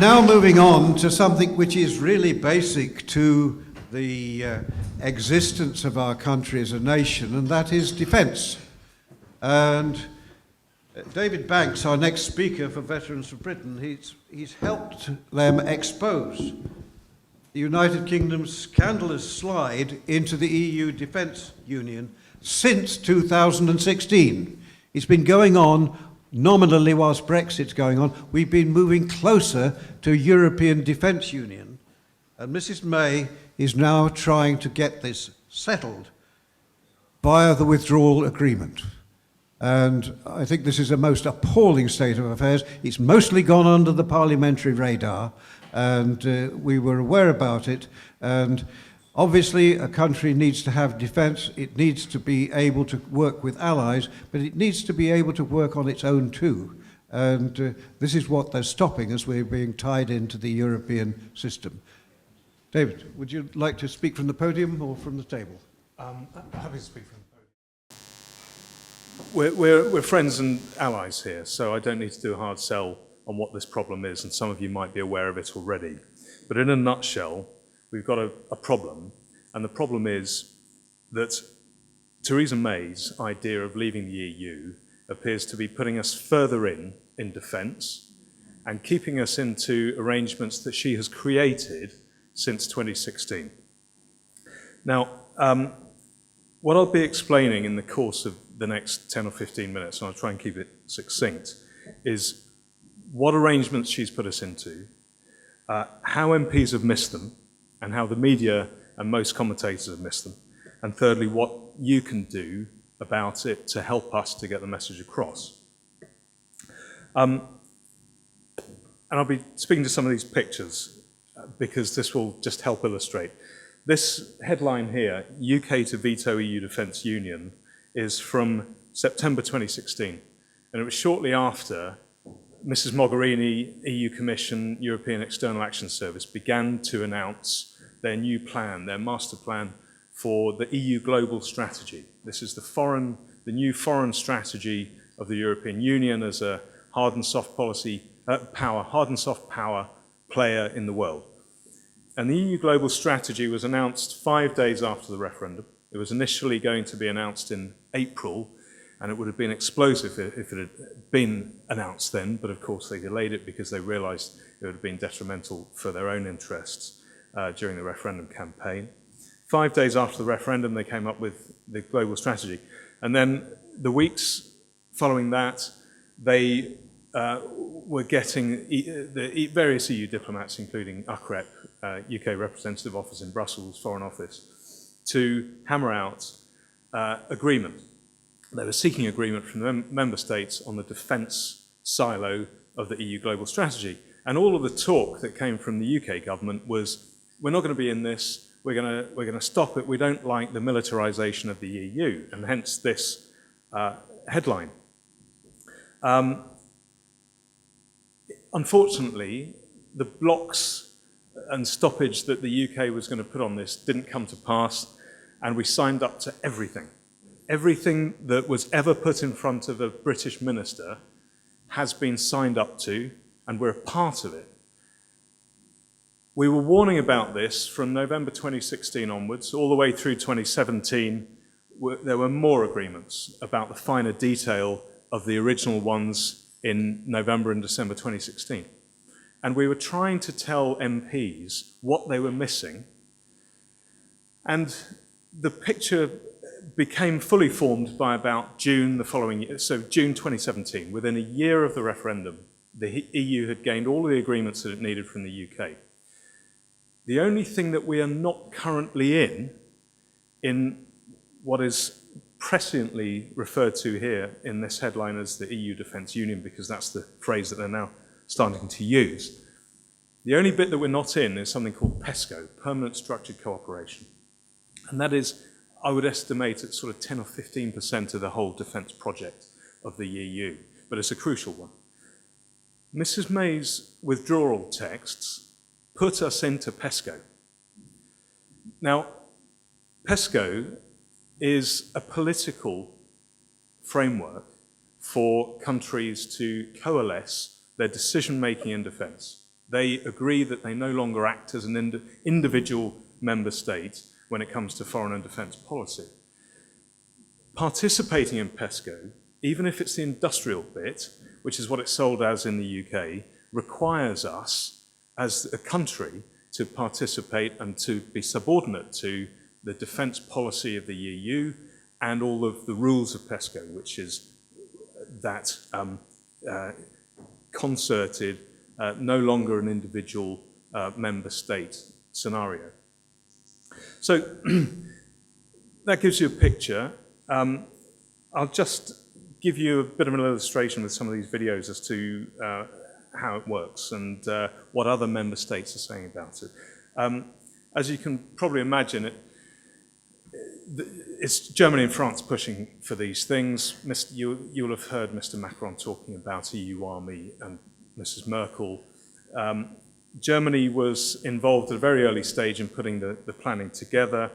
Now moving on to something which is really basic to the existence of our country as a nation, and that is defence. And David Banks, our next speaker for Veterans of Britain, he's helped them expose the United Kingdom's scandalous slide into the EU Defence Union since 2016. It's been going on nominally whilst Brexit's going on. We've been moving closer to European Defence Union. And Mrs May is now trying to get this settled via the withdrawal agreement. And I think this is a most appalling state of affairs. It's mostly gone under the parliamentary radar, and we were aware about it. And obviously, a country needs to have defence. It needs to be able to work with allies, but it needs to be able to work on its own too. And this is what they're stopping as we're being tied into the European system. David, would you like to speak from the podium or from the table? I'm happy to speak from the podium. We're friends and allies here, so I don't need to do a hard sell on what this problem is, and some of you might be aware of it already. But in a nutshell, we've got a problem, and the problem is that Theresa May's idea of leaving the EU appears to be putting us further in defence and keeping us into arrangements that she has created since 2016. Now, what I'll be explaining in the course of the next 10 or 15 minutes, and I'll try and keep it succinct, is what arrangements she's put us into, how MPs have missed them, and how the media and most commentators have missed them, and thirdly, what you can do about it to help us to get the message across. And I'll be speaking to some of these pictures because this will just help illustrate. This headline here, UK to veto EU Defence Union, is from September 2016, and it was shortly after Mrs Mogherini, EU Commission, European External Action Service began to announce their new plan, their master plan for the EU global strategy. This is the new foreign strategy of the European Union as a hard and soft power player in the world. And the EU global strategy was announced 5 days after the referendum. It was initially going to be announced in April, and it would have been explosive if it had been announced then, but of course they delayed it because they realised it would have been detrimental for their own interests during the referendum campaign. 5 days after the referendum, they came up with the global strategy. And then the weeks following that, they were getting the various EU diplomats, including UKREP, UK Representative Office in Brussels, Foreign Office, to hammer out agreement. They were seeking agreement from the member states on the defence silo of the EU global strategy. And all of the talk that came from the UK government was, we're not going to be in this, we're going to stop it, we don't like the militarisation of the EU, and hence this headline. Unfortunately, the blocks and stoppage that the UK was going to put on this didn't come to pass, and we signed up to everything. Everything that was ever put in front of a British minister has been signed up to, and we're a part of it. We were warning about this from November 2016 onwards, all the way through 2017. There were more agreements about the finer detail of the original ones in November and December 2016. And we were trying to tell MPs what they were missing. And the picture became fully formed by about June the following year, so June 2017. Within a year of the referendum, the EU had gained all the agreements that it needed from the UK. The only thing that we are not currently in what is presciently referred to here in this headline as the EU Defence Union, because that's the phrase that they're now starting to use. The only bit that we're not in is something called PESCO, Permanent Structured Cooperation. And that is, I would estimate, at sort of 10 or 15% of the whole defence project of the EU, but it's a crucial one. Mrs May's withdrawal texts put us into PESCO. Now, PESCO is a political framework for countries to coalesce their decision-making in defence. They agree that they no longer act as an individual member state when it comes to foreign and defence policy. Participating in PESCO, even if it's the industrial bit, which is what it's sold as in the UK, requires us as a country to participate and to be subordinate to the defence policy of the EU and all of the rules of PESCO, which is that concerted, no longer an individual member state scenario. So that gives you a picture. I'll just give you a bit of an illustration with some of these videos as to how it works and what other member states are saying about it. As you can probably imagine, it's Germany and France pushing for these things. You'll have heard Mr. Macron talking about EU army and Mrs. Merkel. Germany was involved at a very early stage in putting the planning together,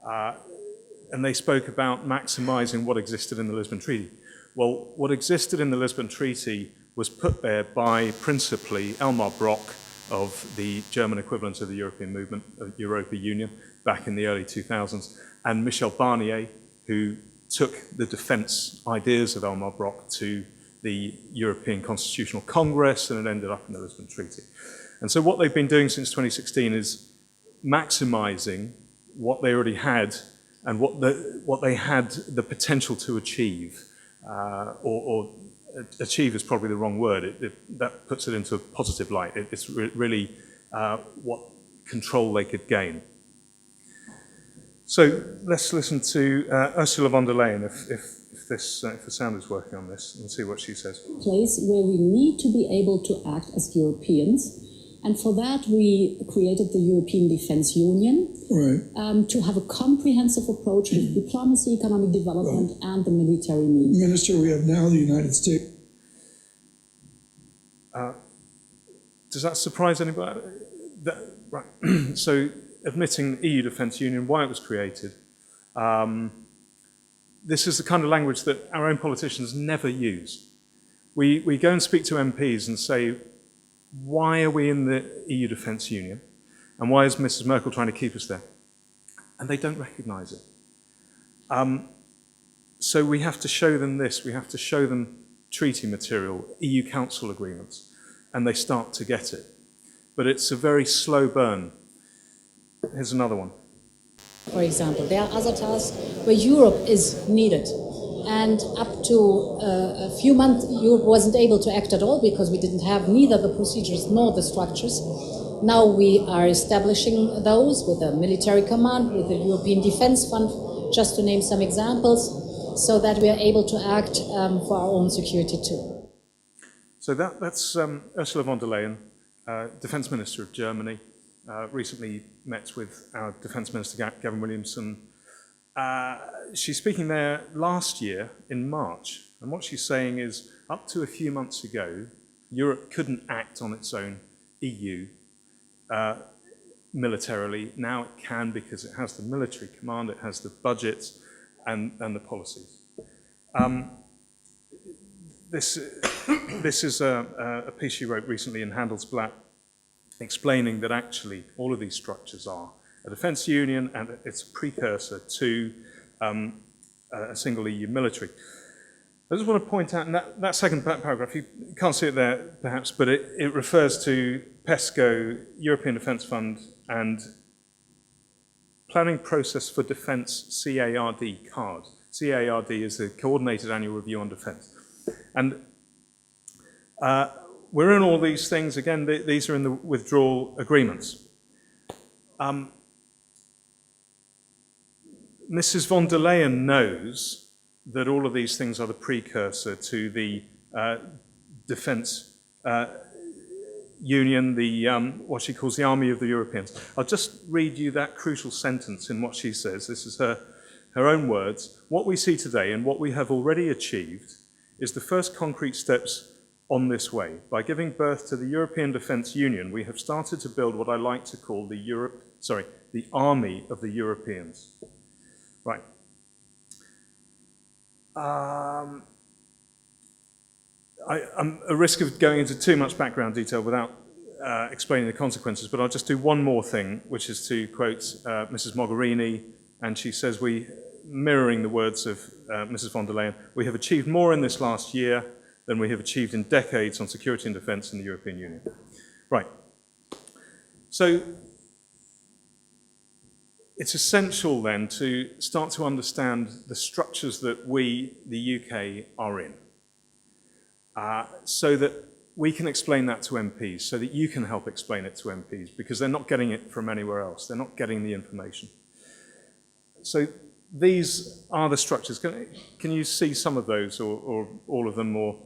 and they spoke about maximising what existed in the Lisbon Treaty. Well, what existed in the Lisbon Treaty was put there by principally Elmar Brok of the German equivalent of the European movement, of Europa Union, back in the early 2000s, and Michel Barnier, who took the defence ideas of Elmar Brok to the European Constitutional Congress, and it ended up in the Lisbon Treaty. And so what they've been doing since 2016 is maximising what they already had and what they had the potential to achieve, or achieve is probably the wrong word. That puts it into a positive light. It's really what control they could gain. So let's listen to Ursula von der Leyen, if the sound is working on this, and see what she says. Place where we need to be able to act as Europeans. And for that, we created the European Defence Union, right, to have a comprehensive approach with diplomacy, economic development, and the military needs. Minister, we have now the United States. Does that surprise anybody? Right. So, admitting the EU Defence Union, why it was created. This is the kind of language that our own politicians never use. We go and speak to MPs and say, why are we in the EU Defence Union? And why is Mrs. Merkel trying to keep us there? And they don't recognise it. So we have to show them this. We have to show them treaty material, EU Council agreements, and they start to get it. But it's a very slow burn. Here's another one. For example, there are other tasks where Europe is needed. And up to a few months, Europe wasn't able to act at all because we didn't have neither the procedures nor the structures. Now we are establishing those with a military command, with the European Defence Fund, just to name some examples, so that we are able to act for our own security too. So that's Ursula von der Leyen, Defence Minister of Germany, recently met with our Defence Minister Gavin Williamson. She's speaking there last year in March, and what she's saying is up to a few months ago, Europe couldn't act on its own EU militarily. Now it can because it has the military command, it has the budget and the policies. This is a piece she wrote recently in Handelsblatt explaining that actually all of these structures are a defence union, and it's a precursor to a single EU military. I just want to point out in that second paragraph, you can't see it there perhaps, but it refers to PESCO, European Defence Fund, and Planning Process for Defence, CARD, CARD. CARD is the Coordinated Annual Review on Defence. And we're in all these things, again, these are in the withdrawal agreements. Mrs. von der Leyen knows that all of these things are the precursor to the defence union, what she calls the Army of the Europeans. I'll just read you that crucial sentence in what she says. This is her own words. What we see today and what we have already achieved is the first concrete steps on this way. By giving birth to the European Defence Union, we have started to build what I like to call the Army of the Europeans. Right. I'm at risk of going into too much background detail without explaining the consequences, but I'll just do one more thing, which is to quote Mrs. Mogherini, and she says, mirroring the words of Mrs. von der Leyen, we have achieved more in this last year than we have achieved in decades on security and defence in the European Union. Right. So it's essential then to start to understand the structures that we, the UK, are in, so that we can explain that to MPs, so that you can help explain it to MPs, because they're not getting it from anywhere else. They're not getting the information. So these are the structures. Can you see some of those, or all of them, or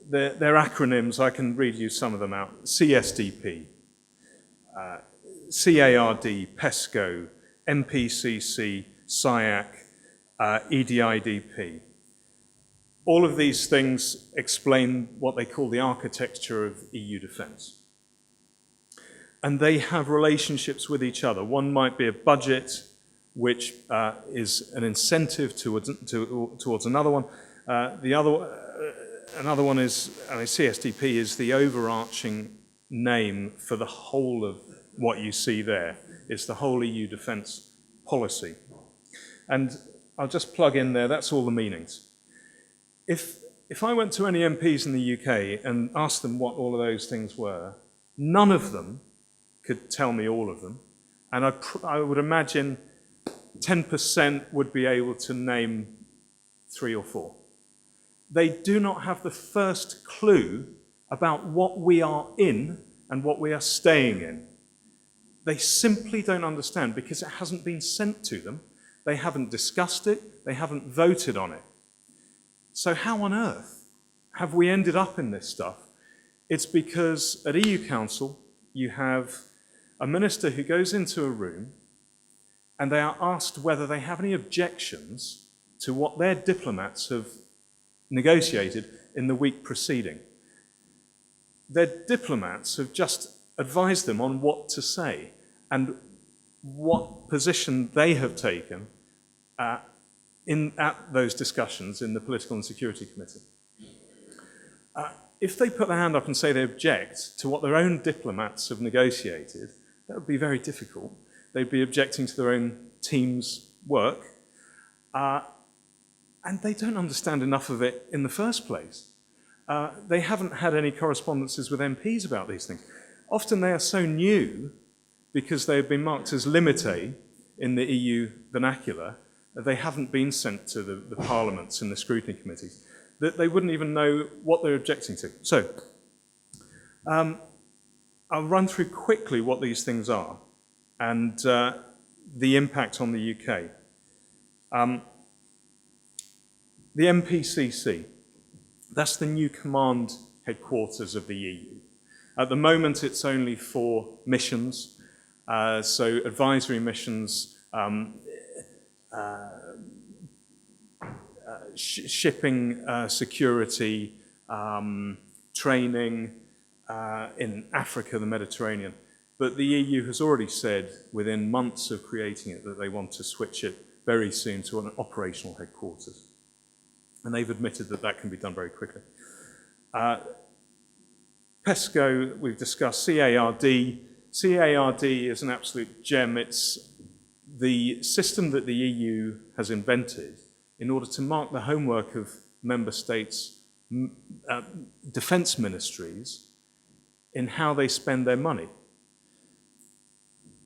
they're acronyms? I can read you some of them out. CSDP, CARD, PESCO, MPCC, SIAC, EDIDP. All of these things explain what they call the architecture of EU defence. And they have relationships with each other. One might be a budget, which is an incentive towards another one. Another one is, CSDP is the overarching name for the whole of what you see there. It's the whole EU defence policy. And I'll just plug in there, that's all the meanings. If I went to any MPs in the UK and asked them what all of those things were, none of them could tell me all of them. And I would imagine 10% would be able to name 3 or 4. They do not have the first clue about what we are in and what we are staying in. They simply don't understand because it hasn't been sent to them. They haven't discussed it. They haven't voted on it. So how on earth have we ended up in this stuff? It's because at EU Council, you have a minister who goes into a room and they are asked whether they have any objections to what their diplomats have negotiated in the week preceding. Their diplomats have just advised them on what to say and what position they have taken at those discussions in the Political and Security Committee. If they put their hand up and say they object to what their own diplomats have negotiated, that would be very difficult. They'd be objecting to their own team's work, and they don't understand enough of it in the first place. They haven't had any correspondences with MPs about these things. Often they are so new, because they have been marked as limité in the EU vernacular, they haven't been sent to the parliaments and the scrutiny committees, that they wouldn't even know what they're objecting to. So, I'll run through quickly what these things are and the impact on the UK. The MPCC, that's the new command headquarters of the EU. At the moment, it's only for missions, so advisory missions, shipping security, training in Africa, the Mediterranean. But the EU has already said, within months of creating it, that they want to switch it very soon to an operational headquarters. And they've admitted that that can be done very quickly. PESCO, we've discussed. CARD. CARD is an absolute gem. It's the system that the EU has invented in order to mark the homework of member states' defence ministries in how they spend their money.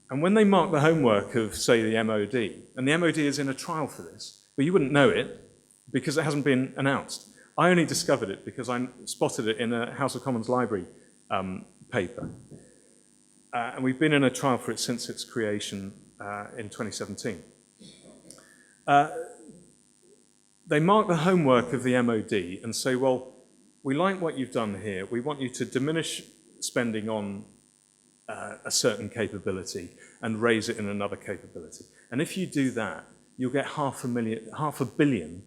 And when they mark the homework of, say, the MOD, and the MOD is in a trial for this, but you wouldn't know it because it hasn't been announced. I only discovered it because I spotted it in a House of Commons library paper. And we've been in a trial for it since its creation in 2017. They mark the homework of the MOD and say, well, we like what you've done here. We want you to diminish spending on a certain capability and raise it in another capability. And if you do that, you'll get $500 million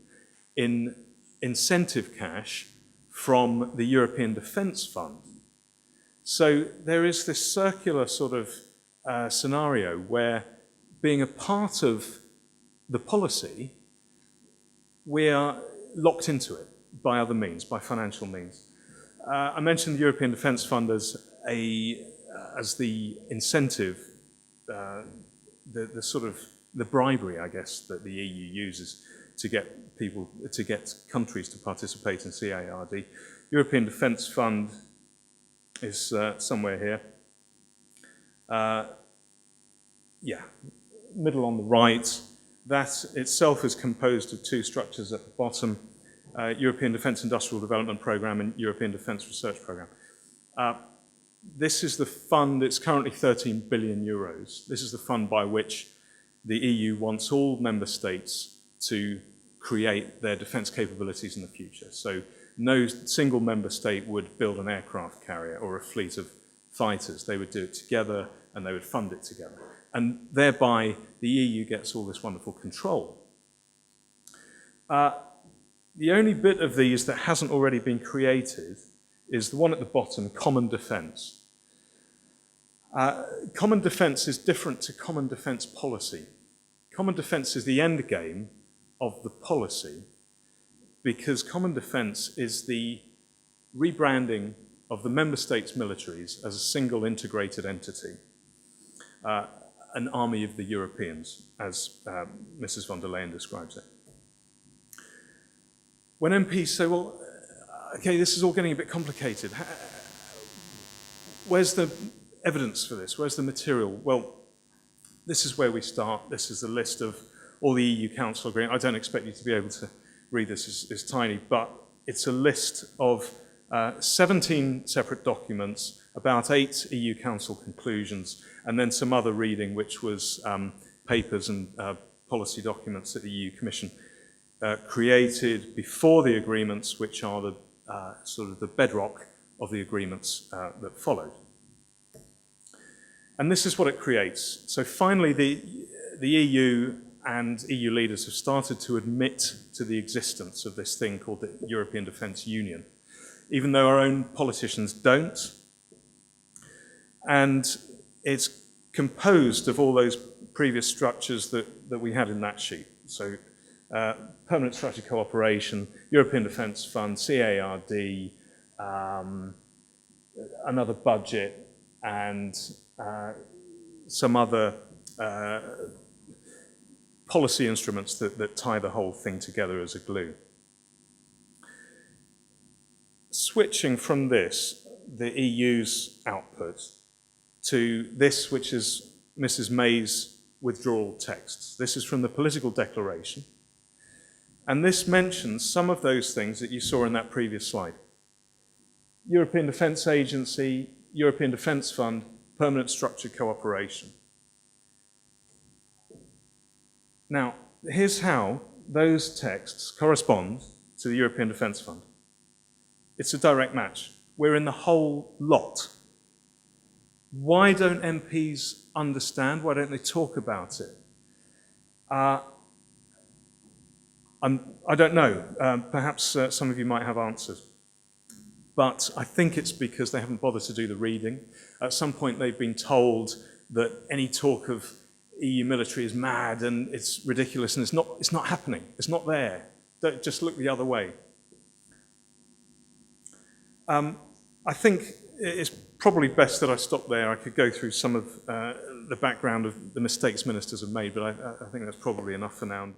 in incentive cash from the European Defence Fund. So there is this circular sort of scenario where, being a part of the policy, we are locked into it by other means, by financial means. I mentioned the European Defence Fund as as the incentive, the sort of the bribery, I guess, that the EU uses to get countries to participate in CIRD. European Defence Fund is somewhere here. Yeah, middle on the right. That itself is composed of two structures at the bottom, European Defence Industrial Development Programme and European Defence Research Programme. This is the fund, it's currently 13 billion euros. This is the fund by which the EU wants all member states to create their defence capabilities in the future. So no single member state would build an aircraft carrier or a fleet of fighters. They would do it together and they would fund it together. And thereby, the EU gets all this wonderful control. The only bit of these that hasn't already been created is the one at the bottom, common defence. Common defence is different to common defence policy. Common defence is the end game of the policy, because common defence is the rebranding of the member states' militaries as a single integrated entity, an army of the Europeans, as Mrs. von der Leyen describes it. When MPs say, well, okay, this is all getting a bit complicated, where's the evidence for this? Where's the material? Well, this is where we start. This is the list of all the EU Council agreements. I don't expect you to be able to read this, it's tiny, but it's a list of 17 separate documents, about 8 EU Council conclusions, and then some other reading, which was papers and policy documents that the EU Commission created before the agreements, which are the sort of the bedrock of the agreements that followed. And this is what it creates. So finally, the EU and EU leaders have started to admit to the existence of this thing called the European Defence Union, even though our own politicians don't. And it's composed of all those previous structures that we had in that sheet. So permanent structured cooperation, European Defence Fund, CARD, another budget, and some other policy instruments that tie the whole thing together as a glue. Switching from this, the EU's output, to this, which is Mrs. May's withdrawal texts. This is from the political declaration. And this mentions some of those things that you saw in that previous slide. European Defence Agency, European Defence Fund, permanent structured cooperation. Now, here's how those texts correspond to the European Defence Fund. It's a direct match. We're in the whole lot. Why don't MPs understand? Why don't they talk about it? I don't know. Perhaps some of you might have answers. But I think it's because they haven't bothered to do the reading. At some point they've been told that any talk of EU military is mad and it's ridiculous and it's not happening. It's not there. Don't just look the other way. I think it's probably best that I stop there. I could go through some of the background of the mistakes ministers have made, but I think that's probably enough for now.